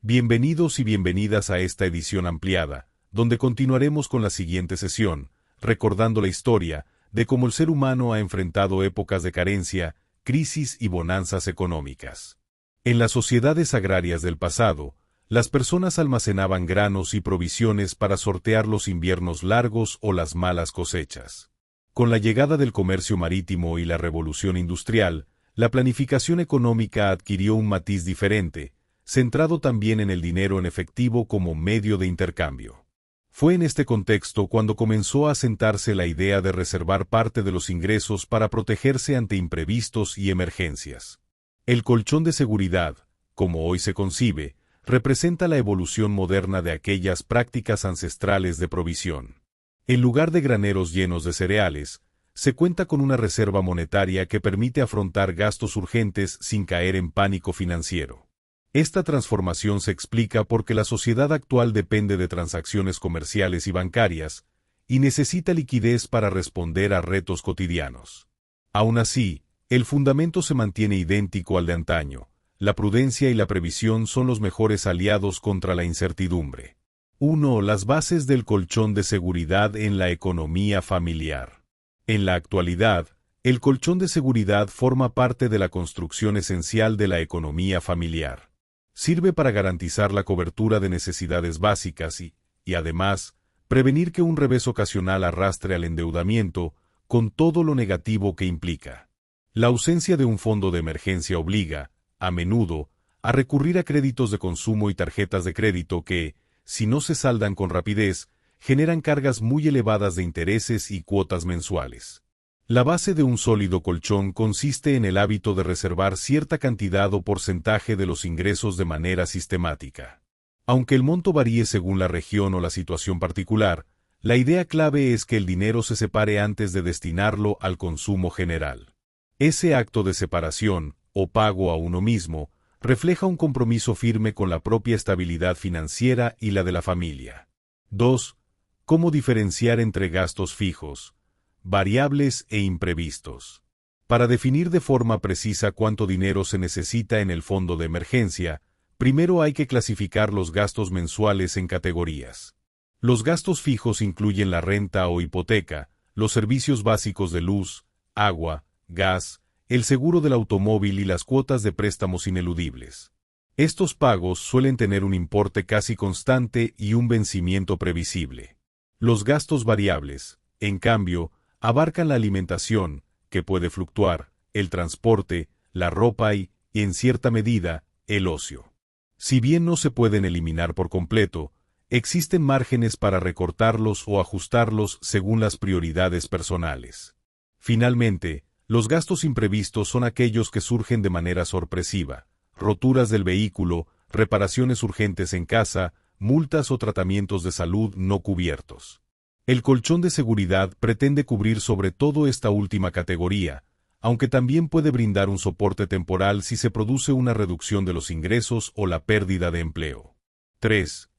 Bienvenidos y bienvenidas a esta edición ampliada, donde continuaremos con la siguiente sesión, recordando la historia de cómo el ser humano ha enfrentado épocas de carencia, crisis y bonanzas económicas. En las sociedades agrarias del pasado, las personas almacenaban granos y provisiones para sortear los inviernos largos o las malas cosechas. Con la llegada del comercio marítimo y la revolución industrial, la planificación económica adquirió un matiz diferente, centrado también en el dinero en efectivo como medio de intercambio. Fue en este contexto cuando comenzó a asentarse la idea de reservar parte de los ingresos para protegerse ante imprevistos y emergencias. El colchón de seguridad, como hoy se concibe, representa la evolución moderna de aquellas prácticas ancestrales de provisión. En lugar de graneros llenos de cereales, se cuenta con una reserva monetaria que permite afrontar gastos urgentes sin caer en pánico financiero. Esta transformación se explica porque la sociedad actual depende de transacciones comerciales y bancarias, y necesita liquidez para responder a retos cotidianos. Aún así, el fundamento se mantiene idéntico al de antaño. La prudencia y la previsión son los mejores aliados contra la incertidumbre. 1. Las bases del colchón de seguridad en la economía familiar. En la actualidad, el colchón de seguridad forma parte de la construcción esencial de la economía familiar. Sirve para garantizar la cobertura de necesidades básicas y, además, prevenir que un revés ocasional arrastre al endeudamiento, con todo lo negativo que implica. La ausencia de un fondo de emergencia obliga, a menudo, a recurrir a créditos de consumo y tarjetas de crédito que, si no se saldan con rapidez, generan cargas muy elevadas de intereses y cuotas mensuales. La base de un sólido colchón consiste en el hábito de reservar cierta cantidad o porcentaje de los ingresos de manera sistemática. Aunque el monto varíe según la región o la situación particular, la idea clave es que el dinero se separe antes de destinarlo al consumo general. Ese acto de separación, o pago a uno mismo, refleja un compromiso firme con la propia estabilidad financiera y la de la familia. 2. ¿Cómo diferenciar entre gastos fijos, variables e imprevistos? Para definir de forma precisa cuánto dinero se necesita en el fondo de emergencia, primero hay que clasificar los gastos mensuales en categorías. Los gastos fijos incluyen la renta o hipoteca, los servicios básicos de luz, agua, gas, el seguro del automóvil y las cuotas de préstamos ineludibles. Estos pagos suelen tener un importe casi constante y un vencimiento previsible. Los gastos variables, en cambio, abarcan la alimentación, que puede fluctuar, el transporte, la ropa y, en cierta medida, el ocio. Si bien no se pueden eliminar por completo, existen márgenes para recortarlos o ajustarlos según las prioridades personales. Finalmente, los gastos imprevistos son aquellos que surgen de manera sorpresiva: roturas del vehículo, reparaciones urgentes en casa, multas o tratamientos de salud no cubiertos. El colchón de seguridad pretende cubrir sobre todo esta última categoría, aunque también puede brindar un soporte temporal si se produce una reducción de los ingresos o la pérdida de empleo. 3.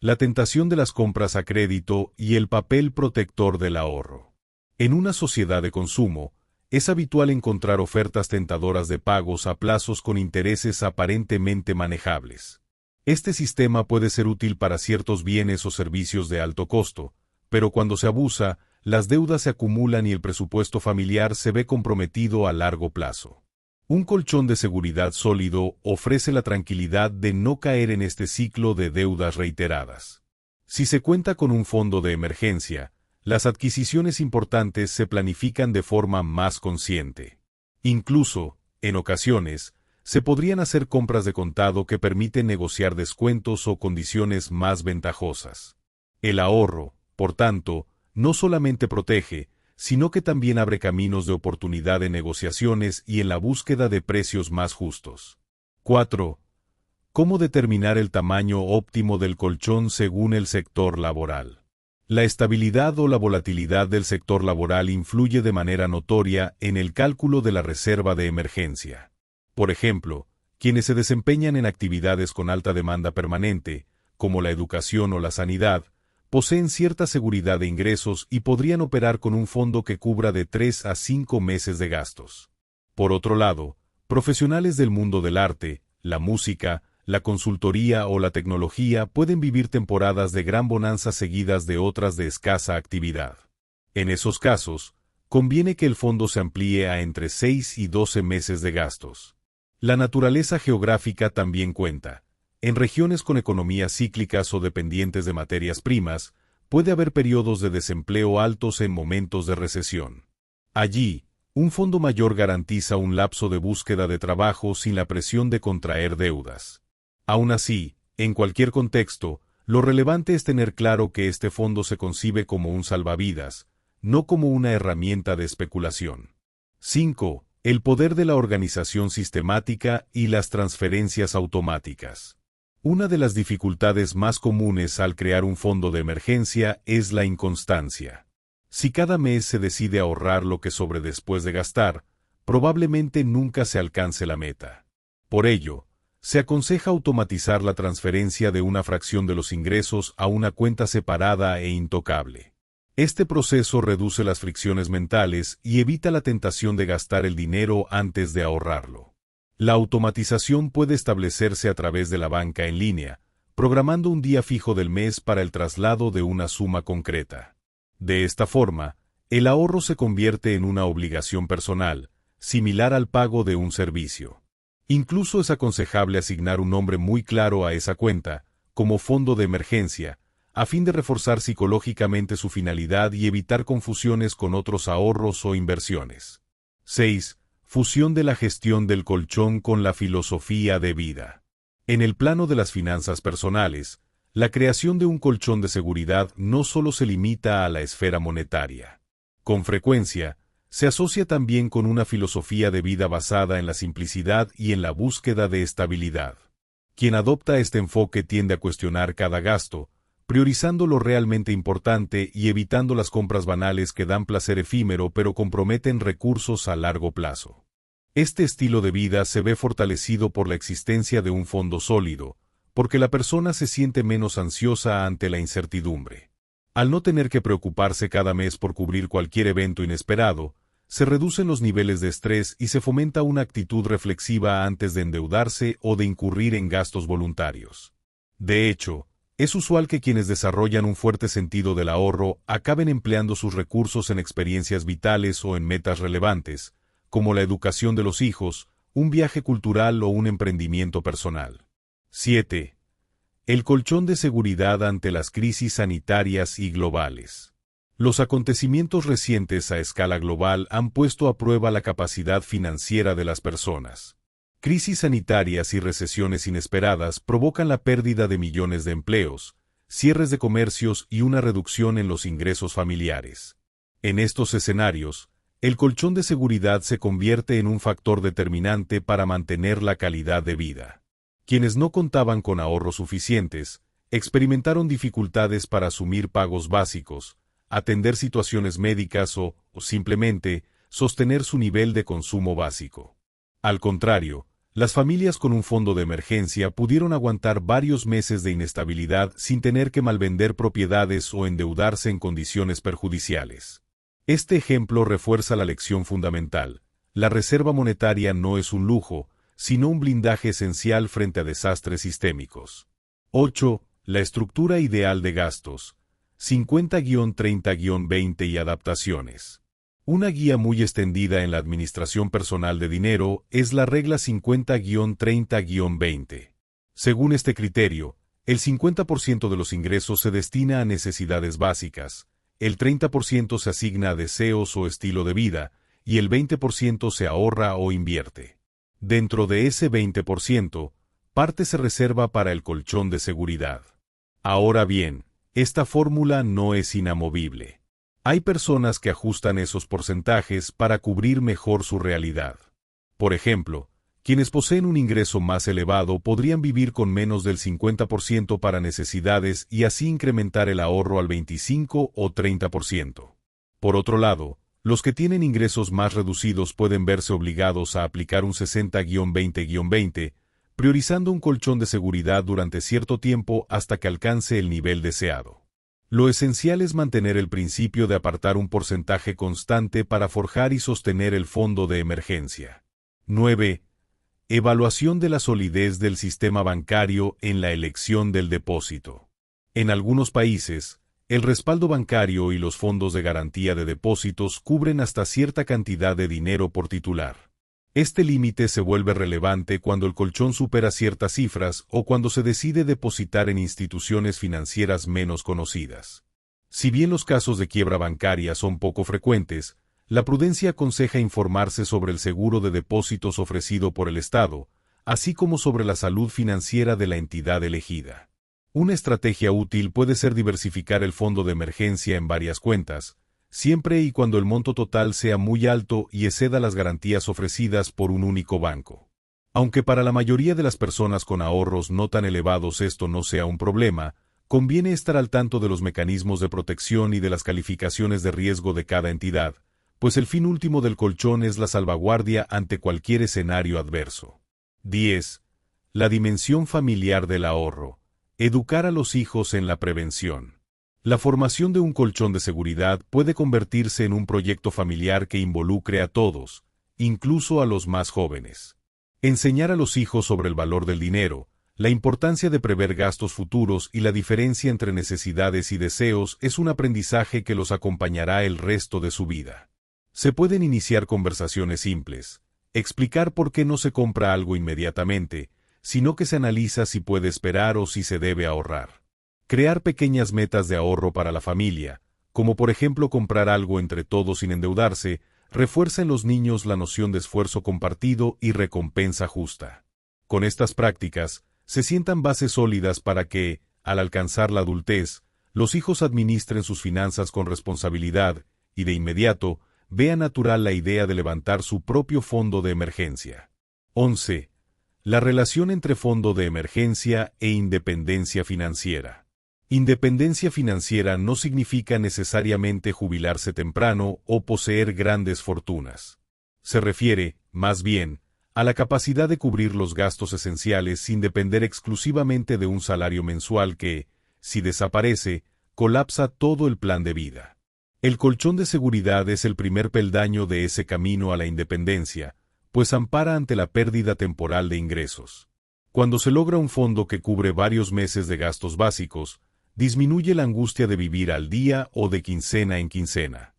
La tentación de las compras a crédito y el papel protector del ahorro. En una sociedad de consumo, es habitual encontrar ofertas tentadoras de pagos a plazos con intereses aparentemente manejables. Este sistema puede ser útil para ciertos bienes o servicios de alto costo, pero cuando se abusa, las deudas se acumulan y el presupuesto familiar se ve comprometido a largo plazo. Un colchón de seguridad sólido ofrece la tranquilidad de no caer en este ciclo de deudas reiteradas. Si se cuenta con un fondo de emergencia, las adquisiciones importantes se planifican de forma más consciente. Incluso, en ocasiones, se podrían hacer compras de contado que permiten negociar descuentos o condiciones más ventajosas. El ahorro, por tanto, no solamente protege, sino que también abre caminos de oportunidad en negociaciones y en la búsqueda de precios más justos. 4. ¿Cómo determinar el tamaño óptimo del colchón según el sector laboral? La estabilidad o la volatilidad del sector laboral influye de manera notoria en el cálculo de la reserva de emergencia. Por ejemplo, quienes se desempeñan en actividades con alta demanda permanente, como la educación o la sanidad, poseen cierta seguridad de ingresos y podrían operar con un fondo que cubra de 3 a 5 meses de gastos. Por otro lado, profesionales del mundo del arte, la música, la consultoría o la tecnología pueden vivir temporadas de gran bonanza seguidas de otras de escasa actividad. En esos casos, conviene que el fondo se amplíe a entre 6 y 12 meses de gastos. La naturaleza geográfica también cuenta. En regiones con economías cíclicas o dependientes de materias primas, puede haber periodos de desempleo altos en momentos de recesión. Allí, un fondo mayor garantiza un lapso de búsqueda de trabajo sin la presión de contraer deudas. Aún así, en cualquier contexto, lo relevante es tener claro que este fondo se concibe como un salvavidas, no como una herramienta de especulación. 5. El poder de la organización sistemática y las transferencias automáticas. Una de las dificultades más comunes al crear un fondo de emergencia es la inconstancia. Si cada mes se decide ahorrar lo que sobre después de gastar, probablemente nunca se alcance la meta. Por ello, se aconseja automatizar la transferencia de una fracción de los ingresos a una cuenta separada e intocable. Este proceso reduce las fricciones mentales y evita la tentación de gastar el dinero antes de ahorrarlo. La automatización puede establecerse a través de la banca en línea, programando un día fijo del mes para el traslado de una suma concreta. De esta forma, el ahorro se convierte en una obligación personal, similar al pago de un servicio. Incluso es aconsejable asignar un nombre muy claro a esa cuenta, como fondo de emergencia, a fin de reforzar psicológicamente su finalidad y evitar confusiones con otros ahorros o inversiones. 6. Fusión de la gestión del colchón con la filosofía de vida. En el plano de las finanzas personales, la creación de un colchón de seguridad no solo se limita a la esfera monetaria. Con frecuencia, se asocia también con una filosofía de vida basada en la simplicidad y en la búsqueda de estabilidad. Quien adopta este enfoque tiende a cuestionar cada gasto, priorizando lo realmente importante y evitando las compras banales que dan placer efímero pero comprometen recursos a largo plazo. Este estilo de vida se ve fortalecido por la existencia de un fondo sólido, porque la persona se siente menos ansiosa ante la incertidumbre. Al no tener que preocuparse cada mes por cubrir cualquier evento inesperado, se reducen los niveles de estrés y se fomenta una actitud reflexiva antes de endeudarse o de incurrir en gastos voluntarios. De hecho, es usual que quienes desarrollan un fuerte sentido del ahorro acaben empleando sus recursos en experiencias vitales o en metas relevantes, como la educación de los hijos, un viaje cultural o un emprendimiento personal. 7. El colchón de seguridad ante las crisis sanitarias y globales. Los acontecimientos recientes a escala global han puesto a prueba la capacidad financiera de las personas. Crisis sanitarias y recesiones inesperadas provocan la pérdida de millones de empleos, cierres de comercios y una reducción en los ingresos familiares. En estos escenarios, el colchón de seguridad se convierte en un factor determinante para mantener la calidad de vida. Quienes no contaban con ahorros suficientes, experimentaron dificultades para asumir pagos básicos, atender situaciones médicas o simplemente, sostener su nivel de consumo básico. Al contrario, las familias con un fondo de emergencia pudieron aguantar varios meses de inestabilidad sin tener que malvender propiedades o endeudarse en condiciones perjudiciales. Este ejemplo refuerza la lección fundamental: la reserva monetaria no es un lujo, sino un blindaje esencial frente a desastres sistémicos. 8. La estructura ideal de gastos. 50-30-20 y adaptaciones. Una guía muy extendida en la administración personal de dinero es la regla 50-30-20. Según este criterio, el 50% de los ingresos se destina a necesidades básicas, el 30% se asigna a deseos o estilo de vida, y el 20% se ahorra o invierte. Dentro de ese 20%, parte se reserva para el colchón de seguridad. Ahora bien, esta fórmula no es inamovible. Hay personas que ajustan esos porcentajes para cubrir mejor su realidad. Por ejemplo, quienes poseen un ingreso más elevado podrían vivir con menos del 50% para necesidades y así incrementar el ahorro al 25 o 30%. Por otro lado, los que tienen ingresos más reducidos pueden verse obligados a aplicar un 60-20-20, priorizando un colchón de seguridad durante cierto tiempo hasta que alcance el nivel deseado. Lo esencial es mantener el principio de apartar un porcentaje constante para forjar y sostener el fondo de emergencia. 9. Evaluación de la solidez del sistema bancario en la elección del depósito. En algunos países, el respaldo bancario y los fondos de garantía de depósitos cubren hasta cierta cantidad de dinero por titular. Este límite se vuelve relevante cuando el colchón supera ciertas cifras o cuando se decide depositar en instituciones financieras menos conocidas. Si bien los casos de quiebra bancaria son poco frecuentes, la prudencia aconseja informarse sobre el seguro de depósitos ofrecido por el Estado, así como sobre la salud financiera de la entidad elegida. Una estrategia útil puede ser diversificar el fondo de emergencia en varias cuentas, siempre y cuando el monto total sea muy alto y exceda las garantías ofrecidas por un único banco. Aunque para la mayoría de las personas con ahorros no tan elevados esto no sea un problema, conviene estar al tanto de los mecanismos de protección y de las calificaciones de riesgo de cada entidad, pues el fin último del colchón es la salvaguardia ante cualquier escenario adverso. 10. La dimensión familiar del ahorro. Educar a los hijos en la prevención. La formación de un colchón de seguridad puede convertirse en un proyecto familiar que involucre a todos, incluso a los más jóvenes. Enseñar a los hijos sobre el valor del dinero, la importancia de prever gastos futuros y la diferencia entre necesidades y deseos es un aprendizaje que los acompañará el resto de su vida. Se pueden iniciar conversaciones simples, explicar por qué no se compra algo inmediatamente, sino que se analiza si puede esperar o si se debe ahorrar. Crear pequeñas metas de ahorro para la familia, como por ejemplo comprar algo entre todos sin endeudarse, refuerza en los niños la noción de esfuerzo compartido y recompensa justa. Con estas prácticas, se sientan bases sólidas para que, al alcanzar la adultez, los hijos administren sus finanzas con responsabilidad y de inmediato vea natural la idea de levantar su propio fondo de emergencia. 11. La relación entre fondo de emergencia e independencia financiera. Independencia financiera no significa necesariamente jubilarse temprano o poseer grandes fortunas. Se refiere, más bien, a la capacidad de cubrir los gastos esenciales sin depender exclusivamente de un salario mensual que, si desaparece, colapsa todo el plan de vida. El colchón de seguridad es el primer peldaño de ese camino a la independencia, pues ampara ante la pérdida temporal de ingresos. Cuando se logra un fondo que cubre varios meses de gastos básicos, disminuye la angustia de vivir al día o de quincena en quincena.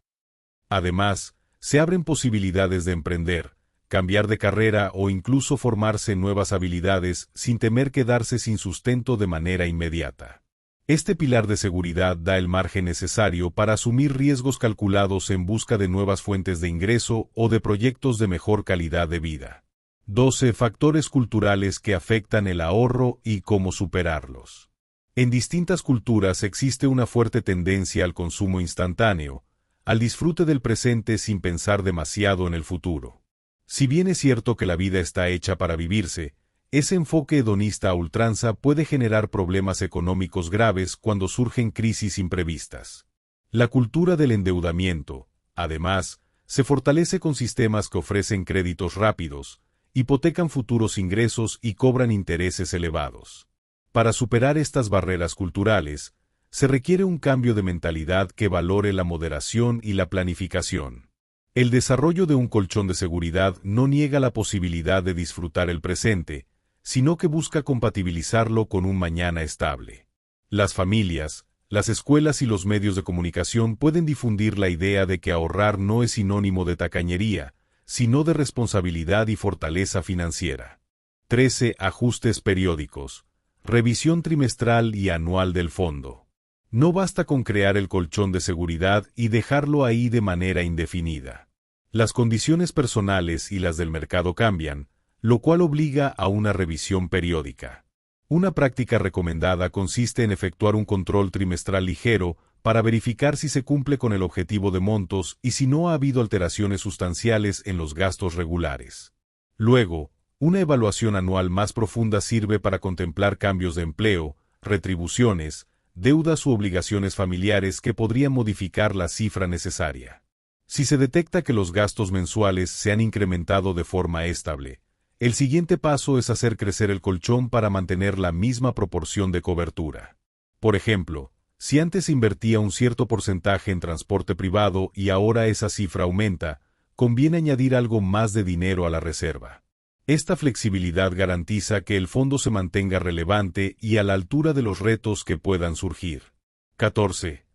Además, se abren posibilidades de emprender, cambiar de carrera o incluso formarse en nuevas habilidades sin temer quedarse sin sustento de manera inmediata. Este pilar de seguridad da el margen necesario para asumir riesgos calculados en busca de nuevas fuentes de ingreso o de proyectos de mejor calidad de vida. 12 factores culturales que afectan el ahorro y cómo superarlos. En distintas culturas existe una fuerte tendencia al consumo instantáneo, al disfrute del presente sin pensar demasiado en el futuro. Si bien es cierto que la vida está hecha para vivirse, ese enfoque hedonista a ultranza puede generar problemas económicos graves cuando surgen crisis imprevistas. La cultura del endeudamiento, además, se fortalece con sistemas que ofrecen créditos rápidos, hipotecan futuros ingresos y cobran intereses elevados. Para superar estas barreras culturales, se requiere un cambio de mentalidad que valore la moderación y la planificación. El desarrollo de un colchón de seguridad no niega la posibilidad de disfrutar el presente, sino que busca compatibilizarlo con un mañana estable. Las familias, las escuelas y los medios de comunicación pueden difundir la idea de que ahorrar no es sinónimo de tacañería, sino de responsabilidad y fortaleza financiera. 13 ajustes periódicos. Revisión trimestral y anual del fondo. No basta con crear el colchón de seguridad y dejarlo ahí de manera indefinida. Las condiciones personales y las del mercado cambian, lo cual obliga a una revisión periódica. Una práctica recomendada consiste en efectuar un control trimestral ligero para verificar si se cumple con el objetivo de montos y si no ha habido alteraciones sustanciales en los gastos regulares. Luego, una evaluación anual más profunda sirve para contemplar cambios de empleo, retribuciones, deudas u obligaciones familiares que podrían modificar la cifra necesaria. Si se detecta que los gastos mensuales se han incrementado de forma estable, el siguiente paso es hacer crecer el colchón para mantener la misma proporción de cobertura. Por ejemplo, si antes invertía un cierto porcentaje en transporte privado y ahora esa cifra aumenta, conviene añadir algo más de dinero a la reserva. Esta flexibilidad garantiza que el fondo se mantenga relevante y a la altura de los retos que puedan surgir. 14.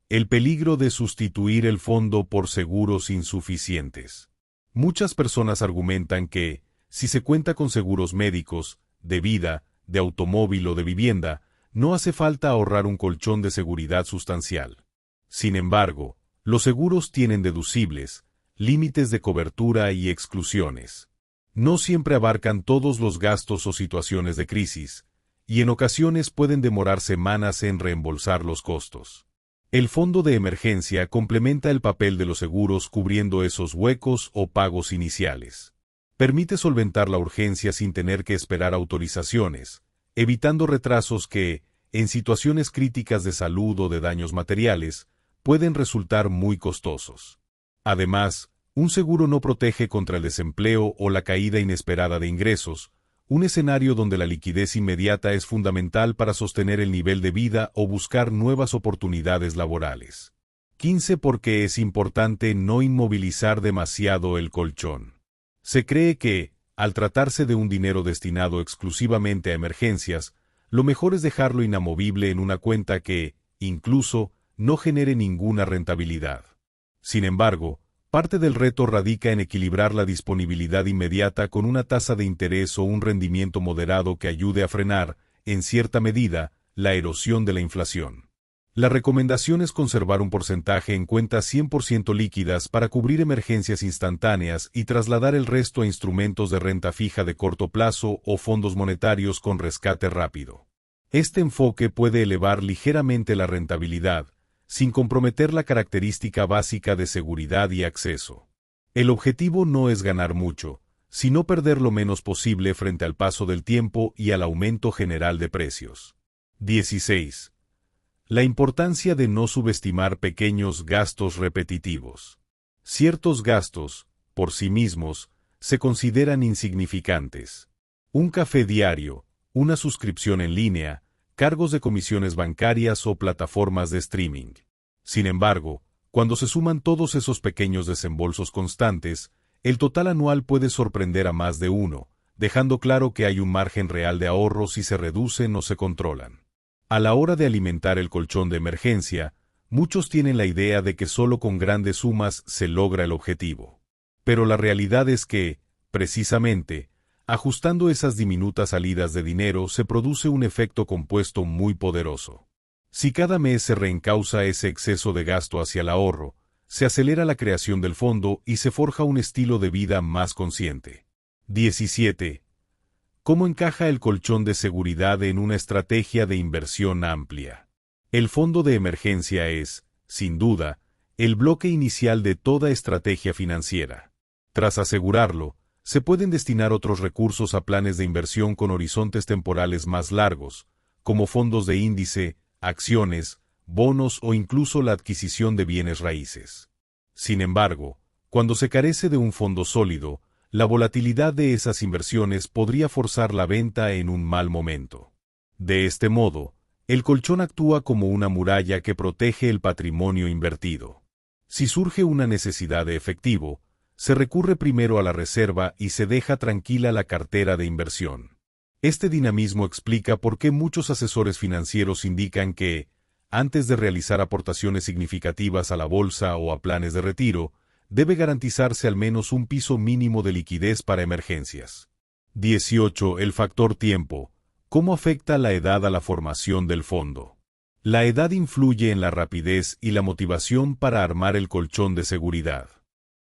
El peligro de sustituir el fondo por seguros insuficientes. Muchas personas argumentan que, si se cuenta con seguros médicos, de vida, de automóvil o de vivienda, no hace falta ahorrar un colchón de seguridad sustancial. Sin embargo, los seguros tienen deducibles, límites de cobertura y exclusiones. No siempre abarcan todos los gastos o situaciones de crisis, y en ocasiones pueden demorar semanas en reembolsar los costos. El fondo de emergencia complementa el papel de los seguros cubriendo esos huecos o pagos iniciales. Permite solventar la urgencia sin tener que esperar autorizaciones, evitando retrasos que, en situaciones críticas de salud o de daños materiales, pueden resultar muy costosos. Además, un seguro no protege contra el desempleo o la caída inesperada de ingresos, un escenario donde la liquidez inmediata es fundamental para sostener el nivel de vida o buscar nuevas oportunidades laborales. 15. Porque es importante no inmovilizar demasiado el colchón. Se cree que, al tratarse de un dinero destinado exclusivamente a emergencias, lo mejor es dejarlo inamovible en una cuenta que, incluso, no genere ninguna rentabilidad. Sin embargo, parte del reto radica en equilibrar la disponibilidad inmediata con una tasa de interés o un rendimiento moderado que ayude a frenar, en cierta medida, la erosión de la inflación. La recomendación es conservar un porcentaje en cuentas 100% líquidas para cubrir emergencias instantáneas y trasladar el resto a instrumentos de renta fija de corto plazo o fondos monetarios con rescate rápido. Este enfoque puede elevar ligeramente la rentabilidad, sin comprometer la característica básica de seguridad y acceso. El objetivo no es ganar mucho, sino perder lo menos posible frente al paso del tiempo y al aumento general de precios. 16. La importancia de no subestimar pequeños gastos repetitivos. Ciertos gastos, por sí mismos, se consideran insignificantes. Un café diario, una suscripción en línea, cargos de comisiones bancarias o plataformas de streaming. Sin embargo, cuando se suman todos esos pequeños desembolsos constantes, el total anual puede sorprender a más de uno, dejando claro que hay un margen real de ahorro si se reducen o se controlan. A la hora de alimentar el colchón de emergencia, muchos tienen la idea de que solo con grandes sumas se logra el objetivo. Pero la realidad es que, precisamente, ajustando esas diminutas salidas de dinero se produce un efecto compuesto muy poderoso. Si cada mes se reencausa ese exceso de gasto hacia el ahorro, se acelera la creación del fondo y se forja un estilo de vida más consciente. 17. ¿Cómo encaja el colchón de seguridad en una estrategia de inversión amplia? El fondo de emergencia es, sin duda, el bloque inicial de toda estrategia financiera. Tras asegurarlo, se pueden destinar otros recursos a planes de inversión con horizontes temporales más largos, como fondos de índice, acciones, bonos o incluso la adquisición de bienes raíces. Sin embargo, cuando se carece de un fondo sólido, la volatilidad de esas inversiones podría forzar la venta en un mal momento. De este modo, el colchón actúa como una muralla que protege el patrimonio invertido. Si surge una necesidad de efectivo, se recurre primero a la reserva y se deja tranquila la cartera de inversión. Este dinamismo explica por qué muchos asesores financieros indican que, antes de realizar aportaciones significativas a la bolsa o a planes de retiro, debe garantizarse al menos un piso mínimo de liquidez para emergencias. 18. El factor tiempo. ¿Cómo afecta la edad a la formación del fondo? La edad influye en la rapidez y la motivación para armar el colchón de seguridad.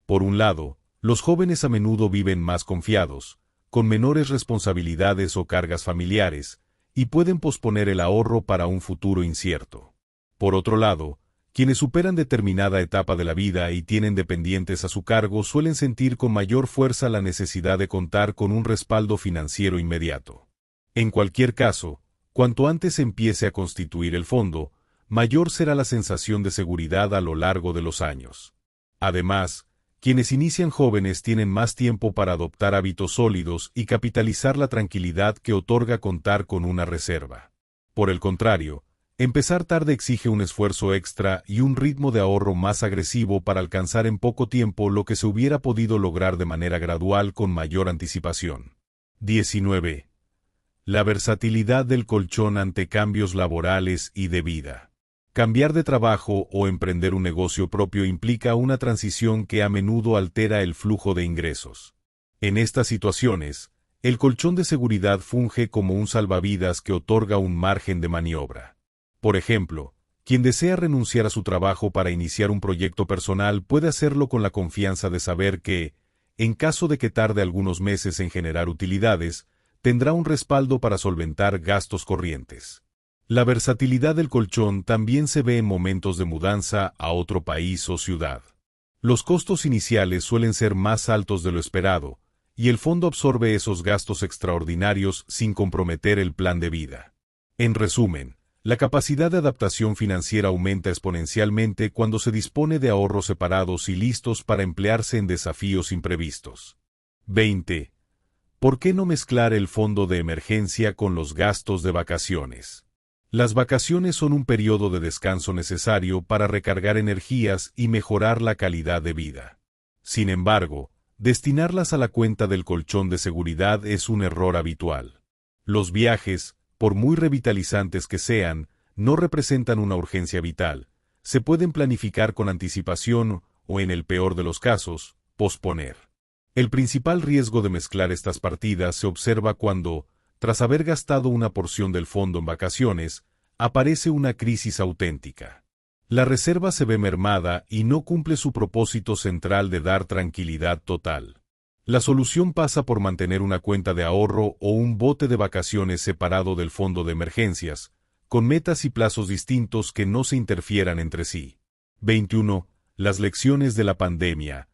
Por un lado, los jóvenes a menudo viven más confiados, con menores responsabilidades o cargas familiares, y pueden posponer el ahorro para un futuro incierto. Por otro lado, quienes superan determinada etapa de la vida y tienen dependientes a su cargo suelen sentir con mayor fuerza la necesidad de contar con un respaldo financiero inmediato. En cualquier caso, cuanto antes empiece a constituir el fondo, mayor será la sensación de seguridad a lo largo de los años. Además, quienes inician jóvenes tienen más tiempo para adoptar hábitos sólidos y capitalizar la tranquilidad que otorga contar con una reserva. Por el contrario, empezar tarde exige un esfuerzo extra y un ritmo de ahorro más agresivo para alcanzar en poco tiempo lo que se hubiera podido lograr de manera gradual con mayor anticipación. 19. La versatilidad del colchón ante cambios laborales y de vida. Cambiar de trabajo o emprender un negocio propio implica una transición que a menudo altera el flujo de ingresos. En estas situaciones, el colchón de seguridad funge como un salvavidas que otorga un margen de maniobra. Por ejemplo, quien desea renunciar a su trabajo para iniciar un proyecto personal puede hacerlo con la confianza de saber que, en caso de que tarde algunos meses en generar utilidades, tendrá un respaldo para solventar gastos corrientes. La versatilidad del colchón también se ve en momentos de mudanza a otro país o ciudad. Los costos iniciales suelen ser más altos de lo esperado, y el fondo absorbe esos gastos extraordinarios sin comprometer el plan de vida. En resumen, la capacidad de adaptación financiera aumenta exponencialmente cuando se dispone de ahorros separados y listos para emplearse en desafíos imprevistos. 20. ¿Por qué no mezclar el fondo de emergencia con los gastos de vacaciones? Las vacaciones son un periodo de descanso necesario para recargar energías y mejorar la calidad de vida. Sin embargo, destinarlas a la cuenta del colchón de seguridad es un error habitual. Los viajes, por muy revitalizantes que sean, no representan una urgencia vital. Se pueden planificar con anticipación o, en el peor de los casos, posponer. El principal riesgo de mezclar estas partidas se observa cuando, tras haber gastado una porción del fondo en vacaciones, aparece una crisis auténtica. La reserva se ve mermada y no cumple su propósito central de dar tranquilidad total. La solución pasa por mantener una cuenta de ahorro o un bote de vacaciones separado del fondo de emergencias, con metas y plazos distintos que no se interfieran entre sí. 21. Las lecciones de la pandemia.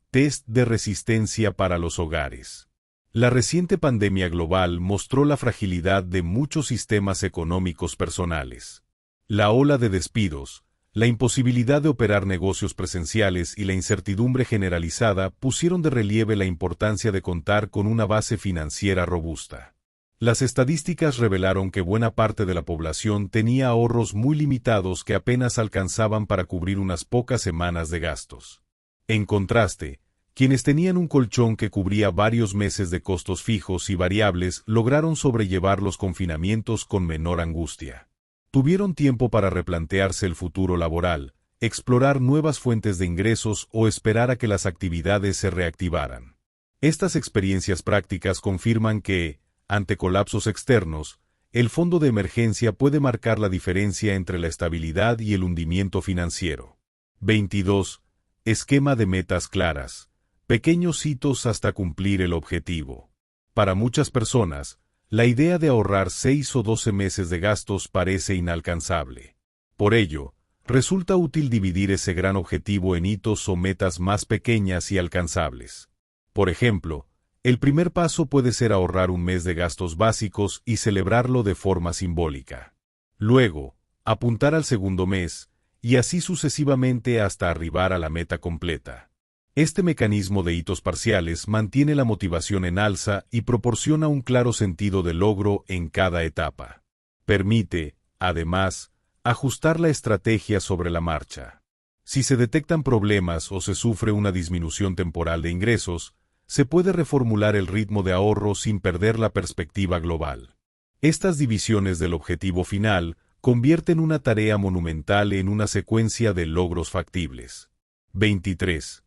Test de resistencia para los hogares. La reciente pandemia global mostró la fragilidad de muchos sistemas económicos personales. La ola de despidos, la imposibilidad de operar negocios presenciales y la incertidumbre generalizada pusieron de relieve la importancia de contar con una base financiera robusta. Las estadísticas revelaron que buena parte de la población tenía ahorros muy limitados que apenas alcanzaban para cubrir unas pocas semanas de gastos. En contraste, quienes tenían un colchón que cubría varios meses de costos fijos y variables lograron sobrellevar los confinamientos con menor angustia. Tuvieron tiempo para replantearse el futuro laboral, explorar nuevas fuentes de ingresos o esperar a que las actividades se reactivaran. Estas experiencias prácticas confirman que, ante colapsos externos, el fondo de emergencia puede marcar la diferencia entre la estabilidad y el hundimiento financiero. 22. Esquema de metas claras. Pequeños hitos hasta cumplir el objetivo. Para muchas personas, la idea de ahorrar 6 o 12 meses de gastos parece inalcanzable. Por ello, resulta útil dividir ese gran objetivo en hitos o metas más pequeñas y alcanzables. Por ejemplo, el primer paso puede ser ahorrar un mes de gastos básicos y celebrarlo de forma simbólica. Luego, apuntar al segundo mes, y así sucesivamente hasta arribar a la meta completa. Este mecanismo de hitos parciales mantiene la motivación en alza y proporciona un claro sentido de logro en cada etapa. Permite, además, ajustar la estrategia sobre la marcha. Si se detectan problemas o se sufre una disminución temporal de ingresos, se puede reformular el ritmo de ahorro sin perder la perspectiva global. Estas divisiones del objetivo final convierten una tarea monumental en una secuencia de logros factibles. 23.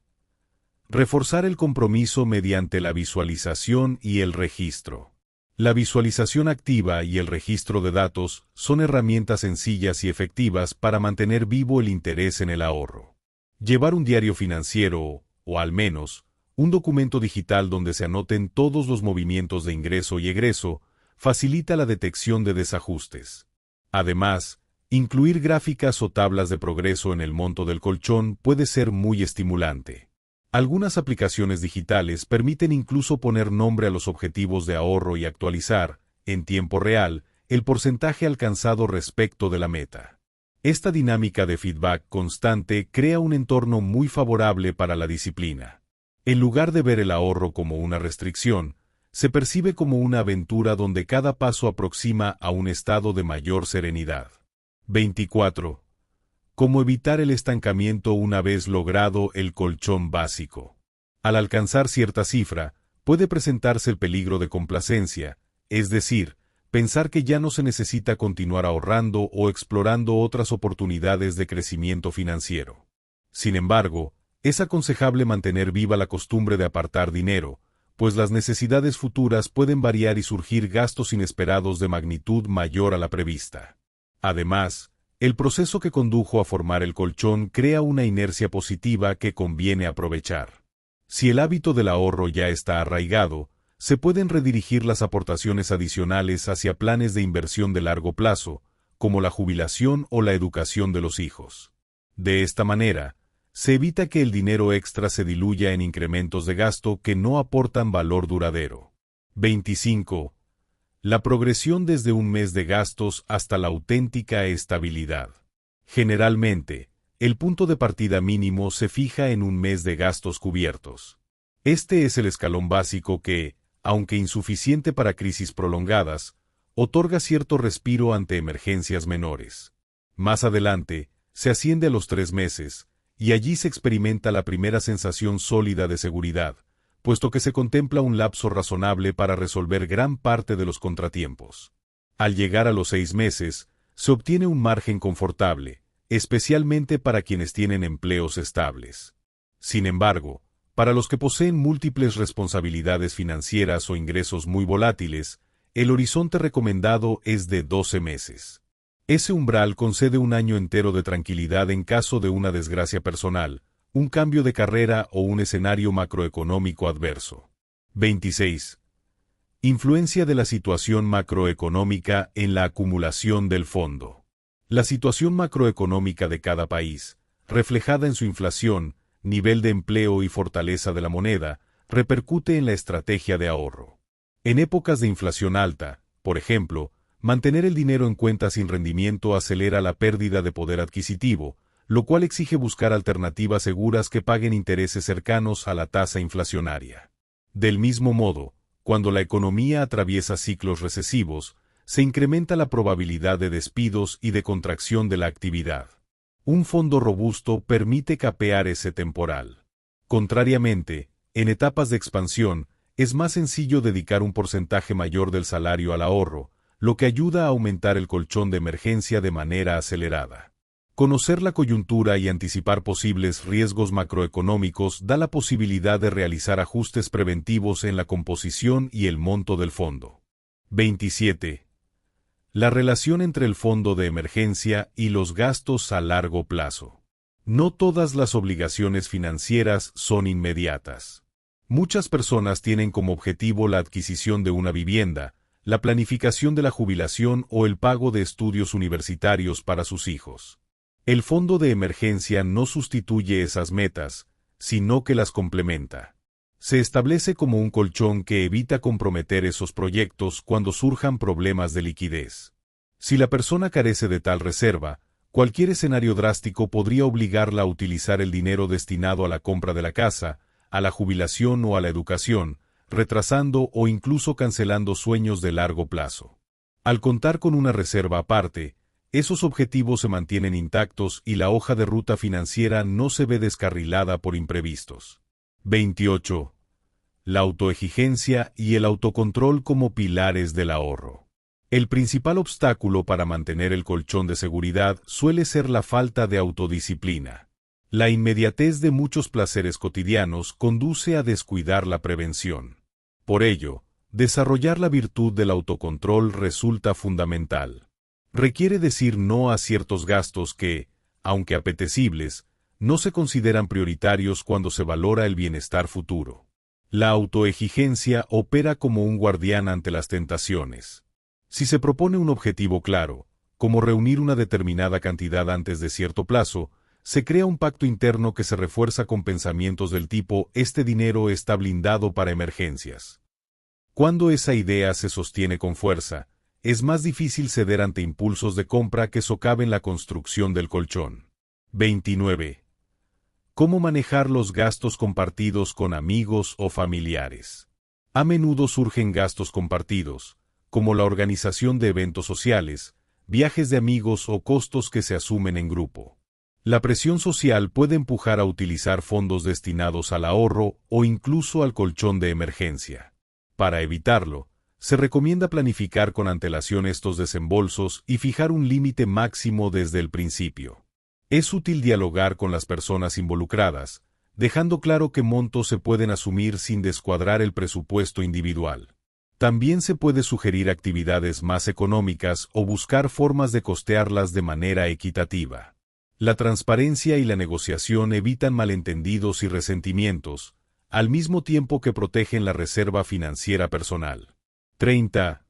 Reforzar el compromiso mediante la visualización y el registro. La visualización activa y el registro de datos son herramientas sencillas y efectivas para mantener vivo el interés en el ahorro. Llevar un diario financiero, o al menos, un documento digital donde se anoten todos los movimientos de ingreso y egreso, facilita la detección de desajustes. Además, incluir gráficas o tablas de progreso en el monto del colchón puede ser muy estimulante. Algunas aplicaciones digitales permiten incluso poner nombre a los objetivos de ahorro y actualizar, en tiempo real, el porcentaje alcanzado respecto de la meta. Esta dinámica de feedback constante crea un entorno muy favorable para la disciplina. En lugar de ver el ahorro como una restricción, se percibe como una aventura donde cada paso aproxima a un estado de mayor serenidad. 24. Cómo evitar el estancamiento una vez logrado el colchón básico. Al alcanzar cierta cifra, puede presentarse el peligro de complacencia, es decir, pensar que ya no se necesita continuar ahorrando o explorando otras oportunidades de crecimiento financiero. Sin embargo, es aconsejable mantener viva la costumbre de apartar dinero, pues las necesidades futuras pueden variar y surgir gastos inesperados de magnitud mayor a la prevista. Además, el proceso que condujo a formar el colchón crea una inercia positiva que conviene aprovechar. Si el hábito del ahorro ya está arraigado, se pueden redirigir las aportaciones adicionales hacia planes de inversión de largo plazo, como la jubilación o la educación de los hijos. De esta manera, se evita que el dinero extra se diluya en incrementos de gasto que no aportan valor duradero. 25. La progresión desde un mes de gastos hasta la auténtica estabilidad. Generalmente, el punto de partida mínimo se fija en un mes de gastos cubiertos. Este es el escalón básico que, aunque insuficiente para crisis prolongadas, otorga cierto respiro ante emergencias menores. Más adelante, se asciende a los 3 meses, y allí se experimenta la primera sensación sólida de seguridad, puesto que se contempla un lapso razonable para resolver gran parte de los contratiempos. Al llegar a los 6 meses, se obtiene un margen confortable, especialmente para quienes tienen empleos estables. Sin embargo, para los que poseen múltiples responsabilidades financieras o ingresos muy volátiles, el horizonte recomendado es de 12 meses. Ese umbral concede un año entero de tranquilidad en caso de una desgracia personal, un cambio de carrera o un escenario macroeconómico adverso. 26. Influencia de la situación macroeconómica en la acumulación del fondo. La situación macroeconómica de cada país, reflejada en su inflación, nivel de empleo y fortaleza de la moneda, repercute en la estrategia de ahorro. En épocas de inflación alta, por ejemplo, mantener el dinero en cuenta sin rendimiento acelera la pérdida de poder adquisitivo, lo cual exige buscar alternativas seguras que paguen intereses cercanos a la tasa inflacionaria. Del mismo modo, cuando la economía atraviesa ciclos recesivos, se incrementa la probabilidad de despidos y de contracción de la actividad. Un fondo robusto permite capear ese temporal. Contrariamente, en etapas de expansión, es más sencillo dedicar un porcentaje mayor del salario al ahorro, lo que ayuda a aumentar el colchón de emergencia de manera acelerada. Conocer la coyuntura y anticipar posibles riesgos macroeconómicos da la posibilidad de realizar ajustes preventivos en la composición y el monto del fondo. 27. La relación entre el fondo de emergencia y los gastos a largo plazo. No todas las obligaciones financieras son inmediatas. Muchas personas tienen como objetivo la adquisición de una vivienda, la planificación de la jubilación o el pago de estudios universitarios para sus hijos. El fondo de emergencia no sustituye esas metas, sino que las complementa. Se establece como un colchón que evita comprometer esos proyectos cuando surjan problemas de liquidez. Si la persona carece de tal reserva, cualquier escenario drástico podría obligarla a utilizar el dinero destinado a la compra de la casa, a la jubilación o a la educación, retrasando o incluso cancelando sueños de largo plazo. Al contar con una reserva aparte, esos objetivos se mantienen intactos y la hoja de ruta financiera no se ve descarrilada por imprevistos. 28. La autoexigencia y el autocontrol como pilares del ahorro. El principal obstáculo para mantener el colchón de seguridad suele ser la falta de autodisciplina. La inmediatez de muchos placeres cotidianos conduce a descuidar la prevención. Por ello, desarrollar la virtud del autocontrol resulta fundamental. Requiere decir no a ciertos gastos que, aunque apetecibles, no se consideran prioritarios cuando se valora el bienestar futuro. La autoexigencia opera como un guardián ante las tentaciones. Si se propone un objetivo claro, como reunir una determinada cantidad antes de cierto plazo, se crea un pacto interno que se refuerza con pensamientos del tipo «este dinero está blindado para emergencias». Cuando esa idea se sostiene con fuerza, es más difícil ceder ante impulsos de compra que socaven la construcción del colchón. 29. ¿Cómo manejar los gastos compartidos con amigos o familiares? A menudo surgen gastos compartidos, como la organización de eventos sociales, viajes de amigos o costos que se asumen en grupo. La presión social puede empujar a utilizar fondos destinados al ahorro o incluso al colchón de emergencia. Para evitarlo, se recomienda planificar con antelación estos desembolsos y fijar un límite máximo desde el principio. Es útil dialogar con las personas involucradas, dejando claro qué montos se pueden asumir sin descuadrar el presupuesto individual. También se puede sugerir actividades más económicas o buscar formas de costearlas de manera equitativa. La transparencia y la negociación evitan malentendidos y resentimientos, al mismo tiempo que protegen la reserva financiera personal. 30.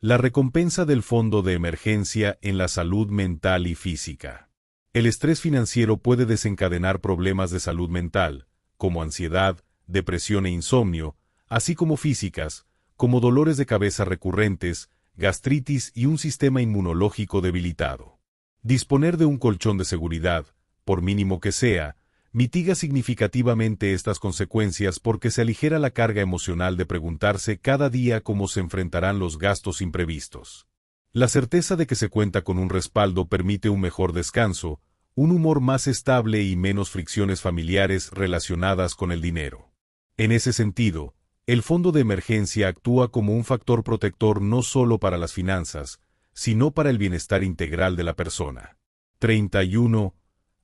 La recompensa del fondo de emergencia en la salud mental y física. El estrés financiero puede desencadenar problemas de salud mental, como ansiedad, depresión e insomnio, así como físicas, como dolores de cabeza recurrentes, gastritis y un sistema inmunológico debilitado. Disponer de un colchón de seguridad, por mínimo que sea, mitiga significativamente estas consecuencias porque se aligera la carga emocional de preguntarse cada día cómo se enfrentarán los gastos imprevistos. La certeza de que se cuenta con un respaldo permite un mejor descanso, un humor más estable y menos fricciones familiares relacionadas con el dinero. En ese sentido, el fondo de emergencia actúa como un factor protector no solo para las finanzas, sino para el bienestar integral de la persona. 31.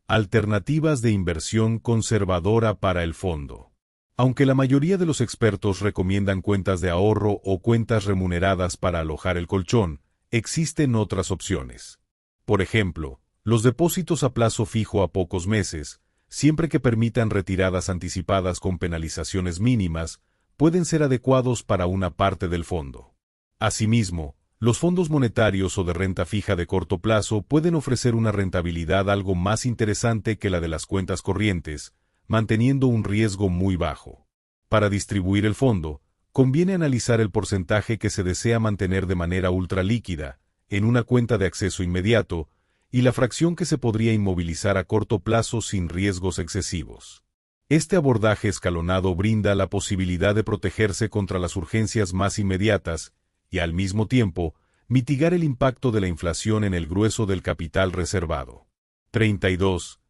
Alternativas de inversión conservadora para el fondo. Aunque la mayoría de los expertos recomiendan cuentas de ahorro o cuentas remuneradas para alojar el colchón, existen otras opciones. Por ejemplo, los depósitos a plazo fijo a pocos meses, siempre que permitan retiradas anticipadas con penalizaciones mínimas, pueden ser adecuados para una parte del fondo. Asimismo, los fondos monetarios o de renta fija de corto plazo pueden ofrecer una rentabilidad algo más interesante que la de las cuentas corrientes, manteniendo un riesgo muy bajo. Para distribuir el fondo, conviene analizar el porcentaje que se desea mantener de manera ultralíquida, en una cuenta de acceso inmediato, y la fracción que se podría inmovilizar a corto plazo sin riesgos excesivos. Este abordaje escalonado brinda la posibilidad de protegerse contra las urgencias más inmediatas y, al mismo tiempo, mitigar el impacto de la inflación en el grueso del capital reservado. 32.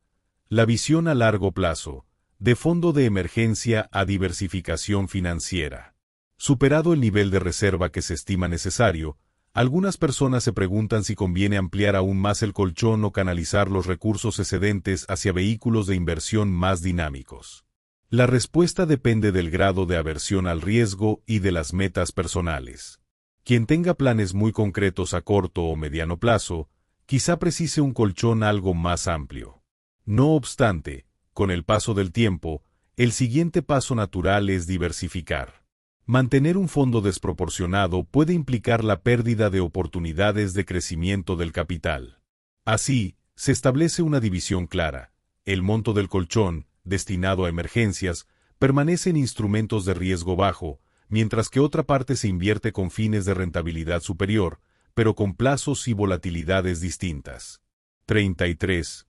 La visión a largo plazo, de fondo de emergencia a diversificación financiera. Superado el nivel de reserva que se estima necesario, algunas personas se preguntan si conviene ampliar aún más el colchón o canalizar los recursos excedentes hacia vehículos de inversión más dinámicos. La respuesta depende del grado de aversión al riesgo y de las metas personales. Quien tenga planes muy concretos a corto o mediano plazo, quizá precise un colchón algo más amplio. No obstante, con el paso del tiempo, el siguiente paso natural es diversificar. Mantener un fondo desproporcionado puede implicar la pérdida de oportunidades de crecimiento del capital. Así, se establece una división clara. El monto del colchón, destinado a emergencias, permanece en instrumentos de riesgo bajo, mientras que otra parte se invierte con fines de rentabilidad superior, pero con plazos y volatilidades distintas. 33.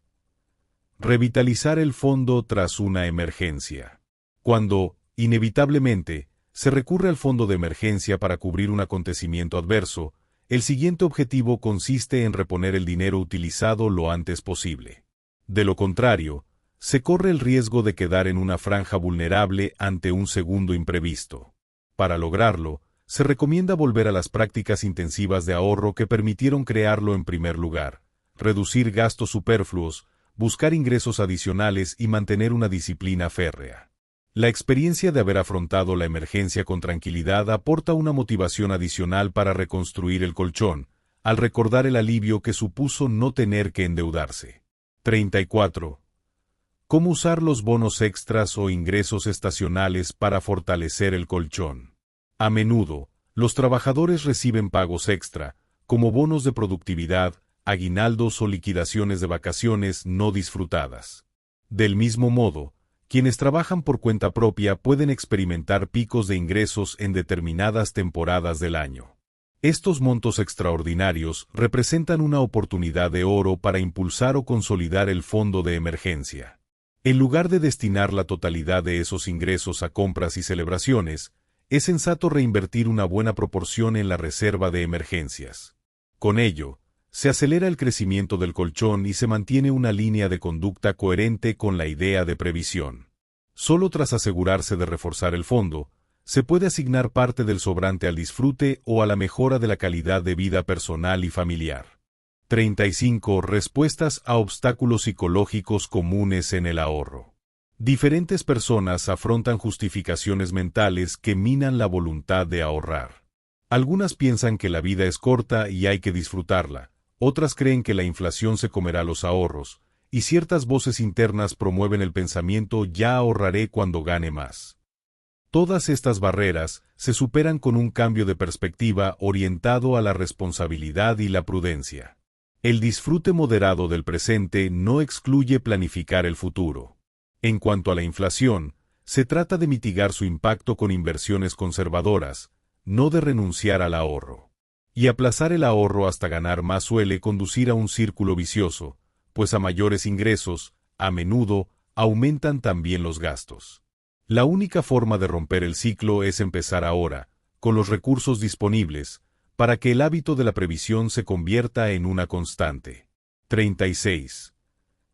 Revitalizar el fondo tras una emergencia. Cuando, inevitablemente, se recurre al fondo de emergencia para cubrir un acontecimiento adverso, el siguiente objetivo consiste en reponer el dinero utilizado lo antes posible. De lo contrario, se corre el riesgo de quedar en una franja vulnerable ante un segundo imprevisto. Para lograrlo, se recomienda volver a las prácticas intensivas de ahorro que permitieron crearlo en primer lugar, reducir gastos superfluos, buscar ingresos adicionales y mantener una disciplina férrea. La experiencia de haber afrontado la emergencia con tranquilidad aporta una motivación adicional para reconstruir el colchón, al recordar el alivio que supuso no tener que endeudarse. 34. ¿Cómo usar los bonos extras o ingresos estacionales para fortalecer el colchón? A menudo, los trabajadores reciben pagos extra, como bonos de productividad, aguinaldos o liquidaciones de vacaciones no disfrutadas. Del mismo modo, quienes trabajan por cuenta propia pueden experimentar picos de ingresos en determinadas temporadas del año. Estos montos extraordinarios representan una oportunidad de oro para impulsar o consolidar el fondo de emergencia. En lugar de destinar la totalidad de esos ingresos a compras y celebraciones, es sensato reinvertir una buena proporción en la reserva de emergencias. Con ello, Se acelera el crecimiento del colchón y se mantiene una línea de conducta coherente con la idea de previsión. Solo tras asegurarse de reforzar el fondo, se puede asignar parte del sobrante al disfrute o a la mejora de la calidad de vida personal y familiar. 35. Respuestas a obstáculos psicológicos comunes en el ahorro. Diferentes personas afrontan justificaciones mentales que minan la voluntad de ahorrar. Algunas piensan que la vida es corta y hay que disfrutarla, otras creen que la inflación se comerá los ahorros, y ciertas voces internas promueven el pensamiento «ya ahorraré cuando gane más». Todas estas barreras se superan con un cambio de perspectiva orientado a la responsabilidad y la prudencia. El disfrute moderado del presente no excluye planificar el futuro. En cuanto a la inflación, se trata de mitigar su impacto con inversiones conservadoras, no de renunciar al ahorro. Y aplazar el ahorro hasta ganar más suele conducir a un círculo vicioso, pues a mayores ingresos, a menudo, aumentan también los gastos. La única forma de romper el ciclo es empezar ahora, con los recursos disponibles, para que el hábito de la previsión se convierta en una constante. 36.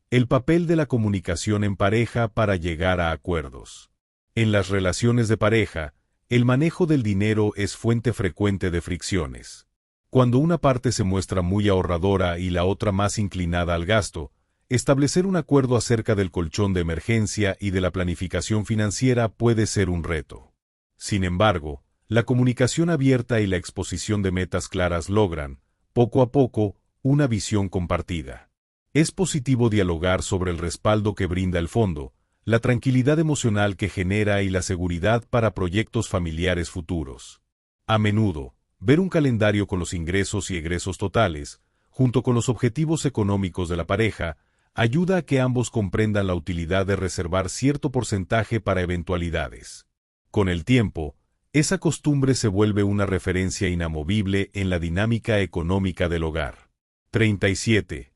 El papel de la comunicación en pareja para llegar a acuerdos. En las relaciones de pareja, el manejo del dinero es fuente frecuente de fricciones. Cuando una parte se muestra muy ahorradora y la otra más inclinada al gasto, establecer un acuerdo acerca del colchón de emergencia y de la planificación financiera puede ser un reto. Sin embargo, la comunicación abierta y la exposición de metas claras logran, poco a poco, una visión compartida. Es positivo dialogar sobre el respaldo que brinda el fondo, la tranquilidad emocional que genera y la seguridad para proyectos familiares futuros. A menudo, ver un calendario con los ingresos y egresos totales, junto con los objetivos económicos de la pareja, ayuda a que ambos comprendan la utilidad de reservar cierto porcentaje para eventualidades. Con el tiempo, esa costumbre se vuelve una referencia inamovible en la dinámica económica del hogar. 37.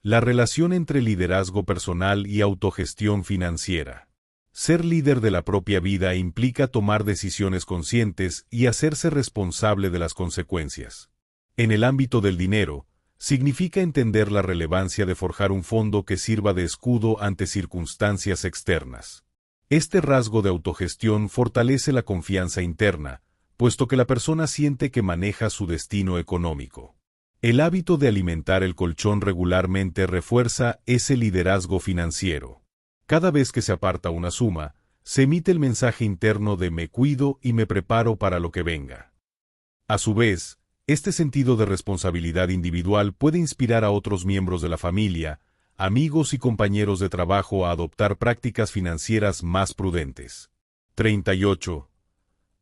La relación entre liderazgo personal y autogestión financiera. Ser líder de la propia vida implica tomar decisiones conscientes y hacerse responsable de las consecuencias. En el ámbito del dinero, significa entender la relevancia de forjar un fondo que sirva de escudo ante circunstancias externas. Este rasgo de autogestión fortalece la confianza interna, puesto que la persona siente que maneja su destino económico. El hábito de alimentar el colchón regularmente refuerza ese liderazgo financiero. Cada vez que se aparta una suma, se emite el mensaje interno de «me cuido y me preparo para lo que venga». A su vez, este sentido de responsabilidad individual puede inspirar a otros miembros de la familia, amigos y compañeros de trabajo a adoptar prácticas financieras más prudentes. 38.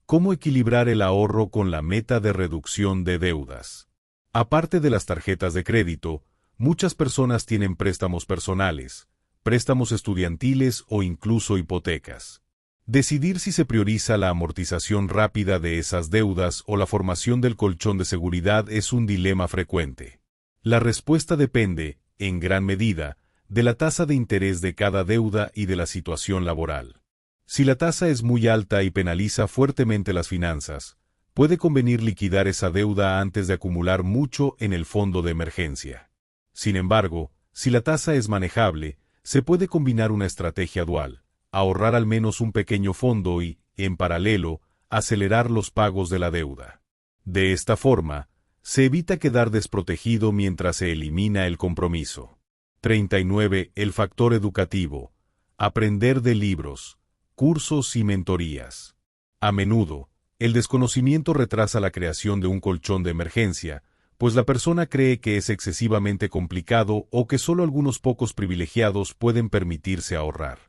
¿Cómo equilibrar el ahorro con la meta de reducción de deudas? Aparte de las tarjetas de crédito, muchas personas tienen préstamos personales, préstamos estudiantiles o incluso hipotecas. Decidir si se prioriza la amortización rápida de esas deudas o la formación del colchón de seguridad es un dilema frecuente. La respuesta depende, en gran medida, de la tasa de interés de cada deuda y de la situación laboral. Si la tasa es muy alta y penaliza fuertemente las finanzas, puede convenir liquidar esa deuda antes de acumular mucho en el fondo de emergencia. Sin embargo, si la tasa es manejable, se puede combinar una estrategia dual, ahorrar al menos un pequeño fondo y, en paralelo, acelerar los pagos de la deuda. De esta forma, se evita quedar desprotegido mientras se elimina el compromiso. 39. El factor educativo. Aprender de libros, cursos y mentorías. A menudo, el desconocimiento retrasa la creación de un colchón de emergencia, pues la persona cree que es excesivamente complicado o que solo algunos pocos privilegiados pueden permitirse ahorrar.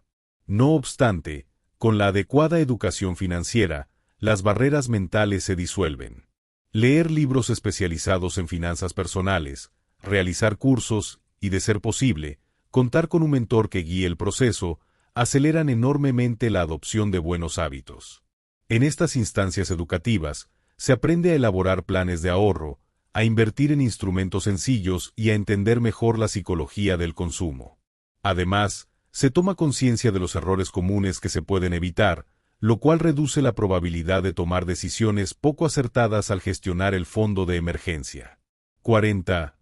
No obstante, con la adecuada educación financiera, las barreras mentales se disuelven. Leer libros especializados en finanzas personales, realizar cursos y, de ser posible, contar con un mentor que guíe el proceso, aceleran enormemente la adopción de buenos hábitos. En estas instancias educativas, se aprende a elaborar planes de ahorro, a invertir en instrumentos sencillos y a entender mejor la psicología del consumo. Además, se toma conciencia de los errores comunes que se pueden evitar, lo cual reduce la probabilidad de tomar decisiones poco acertadas al gestionar el fondo de emergencia. 40.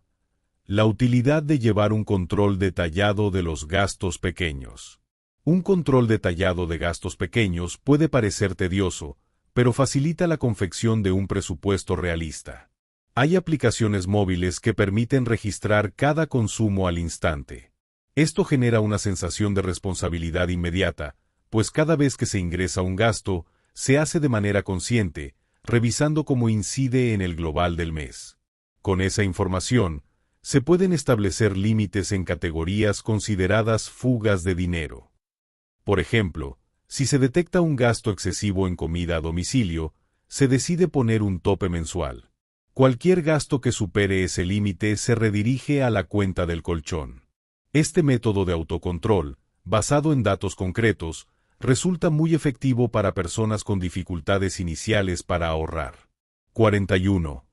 La utilidad de llevar un control detallado de los gastos pequeños. Un control detallado de gastos pequeños puede parecer tedioso, pero facilita la confección de un presupuesto realista. Hay aplicaciones móviles que permiten registrar cada consumo al instante. Esto genera una sensación de responsabilidad inmediata, pues cada vez que se ingresa un gasto, se hace de manera consciente, revisando cómo incide en el global del mes. Con esa información, se pueden establecer límites en categorías consideradas fugas de dinero. Por ejemplo, si se detecta un gasto excesivo en comida a domicilio, se decide poner un tope mensual. Cualquier gasto que supere ese límite se redirige a la cuenta del colchón. Este método de autocontrol, basado en datos concretos, resulta muy efectivo para personas con dificultades iniciales para ahorrar. 41.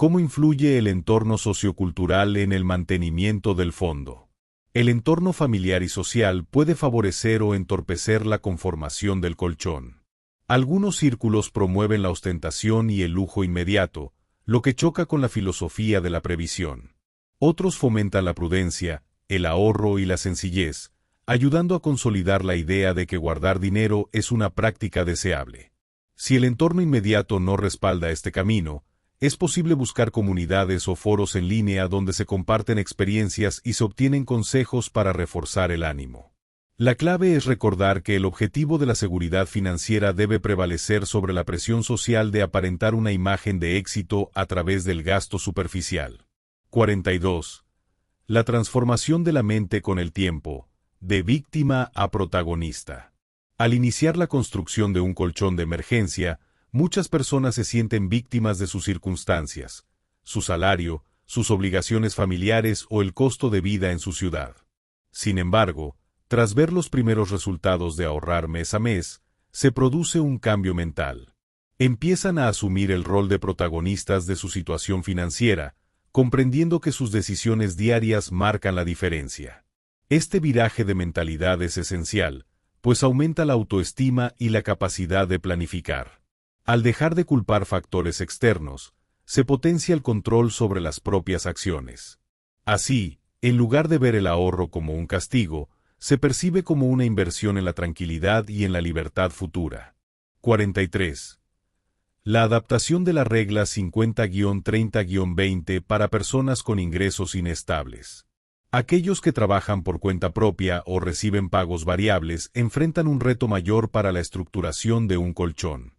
¿Cómo influye el entorno sociocultural en el mantenimiento del fondo? El entorno familiar y social puede favorecer o entorpecer la conformación del colchón. Algunos círculos promueven la ostentación y el lujo inmediato, lo que choca con la filosofía de la previsión. Otros fomentan la prudencia, el ahorro y la sencillez, ayudando a consolidar la idea de que guardar dinero es una práctica deseable. Si el entorno inmediato no respalda este camino, es posible buscar comunidades o foros en línea donde se comparten experiencias y se obtienen consejos para reforzar el ánimo. La clave es recordar que el objetivo de la seguridad financiera debe prevalecer sobre la presión social de aparentar una imagen de éxito a través del gasto superficial. 42. La transformación de la mente con el tiempo, de víctima a protagonista. Al iniciar la construcción de un colchón de emergencia, muchas personas se sienten víctimas de sus circunstancias, su salario, sus obligaciones familiares o el costo de vida en su ciudad. Sin embargo, tras ver los primeros resultados de ahorrar mes a mes, se produce un cambio mental. Empiezan a asumir el rol de protagonistas de su situación financiera, comprendiendo que sus decisiones diarias marcan la diferencia. Este viraje de mentalidad es esencial, pues aumenta la autoestima y la capacidad de planificar. Al dejar de culpar factores externos, se potencia el control sobre las propias acciones. Así, en lugar de ver el ahorro como un castigo, se percibe como una inversión en la tranquilidad y en la libertad futura. 43. La adaptación de la regla 50-30-20 para personas con ingresos inestables. Aquellos que trabajan por cuenta propia o reciben pagos variables enfrentan un reto mayor para la estructuración de un colchón.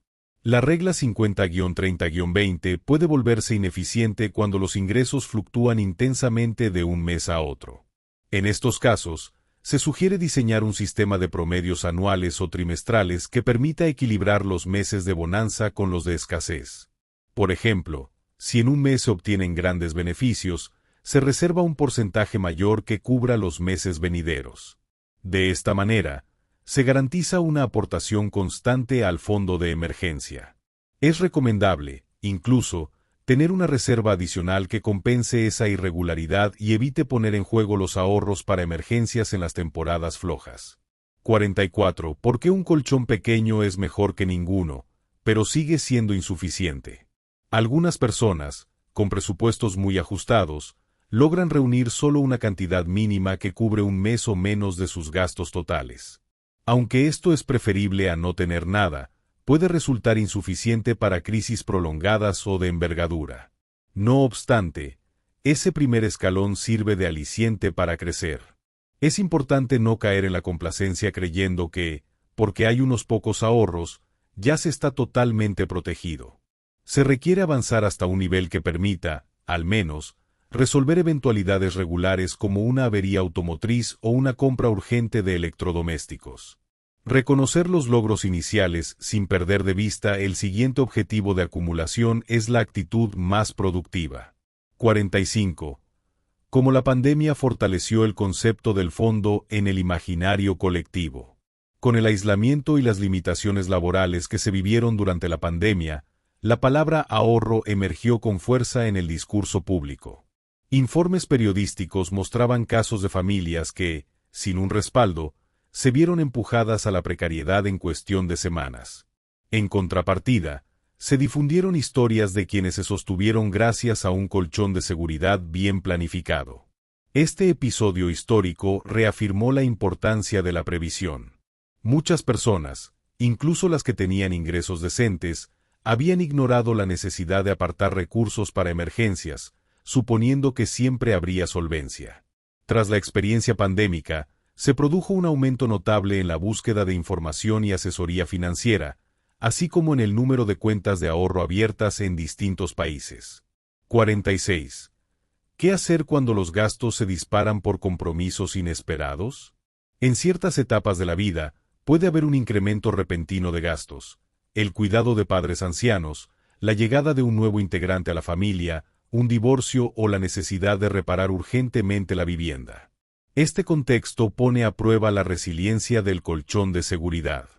La regla 50-30-20 puede volverse ineficiente cuando los ingresos fluctúan intensamente de un mes a otro. En estos casos, se sugiere diseñar un sistema de promedios anuales o trimestrales que permita equilibrar los meses de bonanza con los de escasez. Por ejemplo, si en un mes se obtienen grandes beneficios, se reserva un porcentaje mayor que cubra los meses venideros. De esta manera, se garantiza una aportación constante al fondo de emergencia. Es recomendable, incluso, tener una reserva adicional que compense esa irregularidad y evite poner en juego los ahorros para emergencias en las temporadas flojas. 44. ¿Por qué un colchón pequeño es mejor que ninguno, pero sigue siendo insuficiente? Algunas personas, con presupuestos muy ajustados, logran reunir solo una cantidad mínima que cubre un mes o menos de sus gastos totales. Aunque esto es preferible a no tener nada, puede resultar insuficiente para crisis prolongadas o de envergadura. No obstante, ese primer escalón sirve de aliciente para crecer. Es importante no caer en la complacencia creyendo que, porque hay unos pocos ahorros, ya se está totalmente protegido. Se requiere avanzar hasta un nivel que permita, al menos, resolver eventualidades regulares como una avería automotriz o una compra urgente de electrodomésticos. Reconocer los logros iniciales sin perder de vista el siguiente objetivo de acumulación es la actitud más productiva. 45. Cómo la pandemia fortaleció el concepto del fondo en el imaginario colectivo. Con el aislamiento y las limitaciones laborales que se vivieron durante la pandemia, la palabra ahorro emergió con fuerza en el discurso público. Informes periodísticos mostraban casos de familias que, sin un respaldo, se vieron empujadas a la precariedad en cuestión de semanas. En contrapartida, se difundieron historias de quienes se sostuvieron gracias a un colchón de seguridad bien planificado. Este episodio histórico reafirmó la importancia de la previsión. Muchas personas, incluso las que tenían ingresos decentes, habían ignorado la necesidad de apartar recursos para emergencias, suponiendo que siempre habría solvencia. Tras la experiencia pandémica, se produjo un aumento notable en la búsqueda de información y asesoría financiera, así como en el número de cuentas de ahorro abiertas en distintos países. 46. ¿Qué hacer cuando los gastos se disparan por compromisos inesperados? En ciertas etapas de la vida, puede haber un incremento repentino de gastos, el cuidado de padres ancianos, la llegada de un nuevo integrante a la familia, un divorcio o la necesidad de reparar urgentemente la vivienda. Este contexto pone a prueba la resiliencia del colchón de seguridad.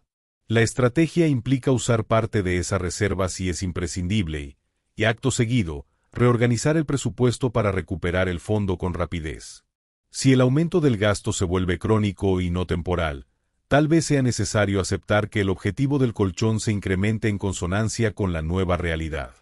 La estrategia implica usar parte de esa reserva si es imprescindible y, acto seguido, reorganizar el presupuesto para recuperar el fondo con rapidez. Si el aumento del gasto se vuelve crónico y no temporal, tal vez sea necesario aceptar que el objetivo del colchón se incremente en consonancia con la nueva realidad.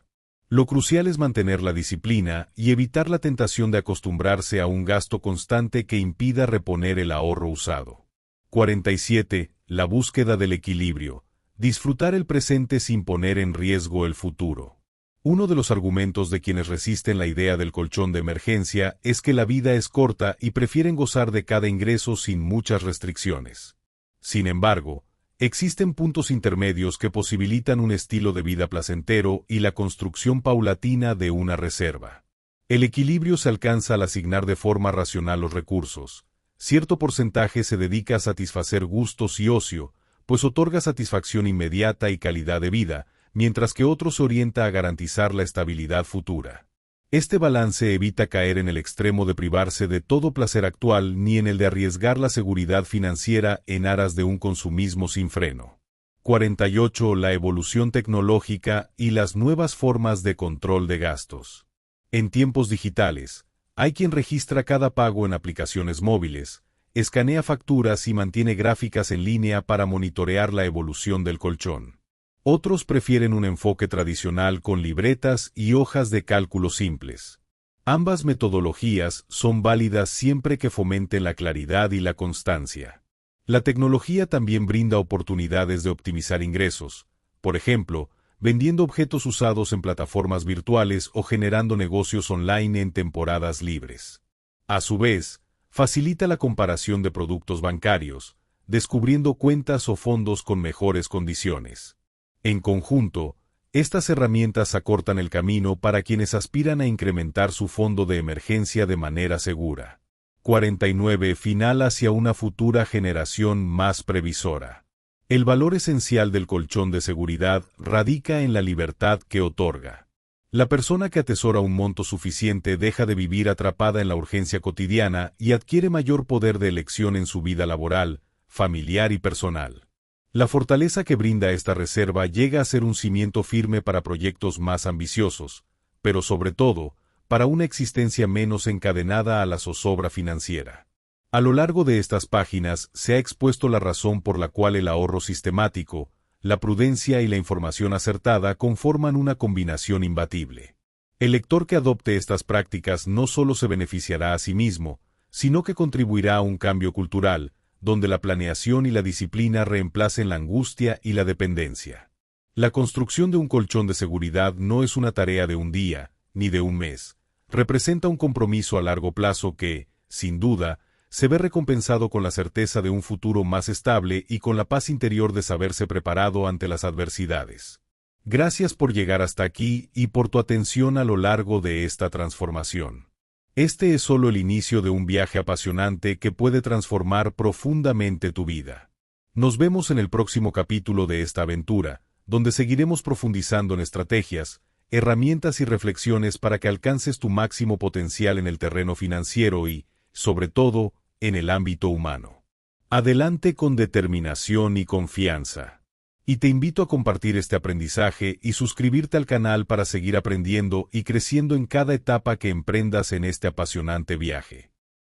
Lo crucial es mantener la disciplina y evitar la tentación de acostumbrarse a un gasto constante que impida reponer el ahorro usado. 47. La búsqueda del equilibrio. Disfrutar el presente sin poner en riesgo el futuro. Uno de los argumentos de quienes resisten la idea del colchón de emergencia es que la vida es corta y prefieren gozar de cada ingreso sin muchas restricciones. Sin embargo, existen puntos intermedios que posibilitan un estilo de vida placentero y la construcción paulatina de una reserva. El equilibrio se alcanza al asignar de forma racional los recursos. Cierto porcentaje se dedica a satisfacer gustos y ocio, pues otorga satisfacción inmediata y calidad de vida, mientras que otro se orienta a garantizar la estabilidad futura. Este balance evita caer en el extremo de privarse de todo placer actual ni en el de arriesgar la seguridad financiera en aras de un consumismo sin freno. 48. La evolución tecnológica y las nuevas formas de control de gastos. En tiempos digitales, hay quien registra cada pago en aplicaciones móviles, escanea facturas y mantiene gráficas en línea para monitorear la evolución del colchón. Otros prefieren un enfoque tradicional con libretas y hojas de cálculo simples. Ambas metodologías son válidas siempre que fomenten la claridad y la constancia. La tecnología también brinda oportunidades de optimizar ingresos, por ejemplo, vendiendo objetos usados en plataformas virtuales o generando negocios online en temporadas libres. A su vez, facilita la comparación de productos bancarios, descubriendo cuentas o fondos con mejores condiciones. En conjunto, estas herramientas acortan el camino para quienes aspiran a incrementar su fondo de emergencia de manera segura. 49. Final hacia una futura generación más previsora. El valor esencial del colchón de seguridad radica en la libertad que otorga. La persona que atesora un monto suficiente deja de vivir atrapada en la urgencia cotidiana y adquiere mayor poder de elección en su vida laboral, familiar y personal. La fortaleza que brinda esta reserva llega a ser un cimiento firme para proyectos más ambiciosos, pero sobre todo, para una existencia menos encadenada a la zozobra financiera. A lo largo de estas páginas se ha expuesto la razón por la cual el ahorro sistemático, la prudencia y la información acertada conforman una combinación imbatible. El lector que adopte estas prácticas no solo se beneficiará a sí mismo, sino que contribuirá a un cambio cultural, donde la planeación y la disciplina reemplacen la angustia y la dependencia. La construcción de un colchón de seguridad no es una tarea de un día, ni de un mes. Representa un compromiso a largo plazo que, sin duda, se ve recompensado con la certeza de un futuro más estable y con la paz interior de saberse preparado ante las adversidades. Gracias por llegar hasta aquí y por tu atención a lo largo de esta transformación. Este es solo el inicio de un viaje apasionante que puede transformar profundamente tu vida. Nos vemos en el próximo capítulo de esta aventura, donde seguiremos profundizando en estrategias, herramientas y reflexiones para que alcances tu máximo potencial en el terreno financiero y, sobre todo, en el ámbito humano. Adelante con determinación y confianza. Y te invito a compartir este aprendizaje y suscribirte al canal para seguir aprendiendo y creciendo en cada etapa que emprendas en este apasionante viaje.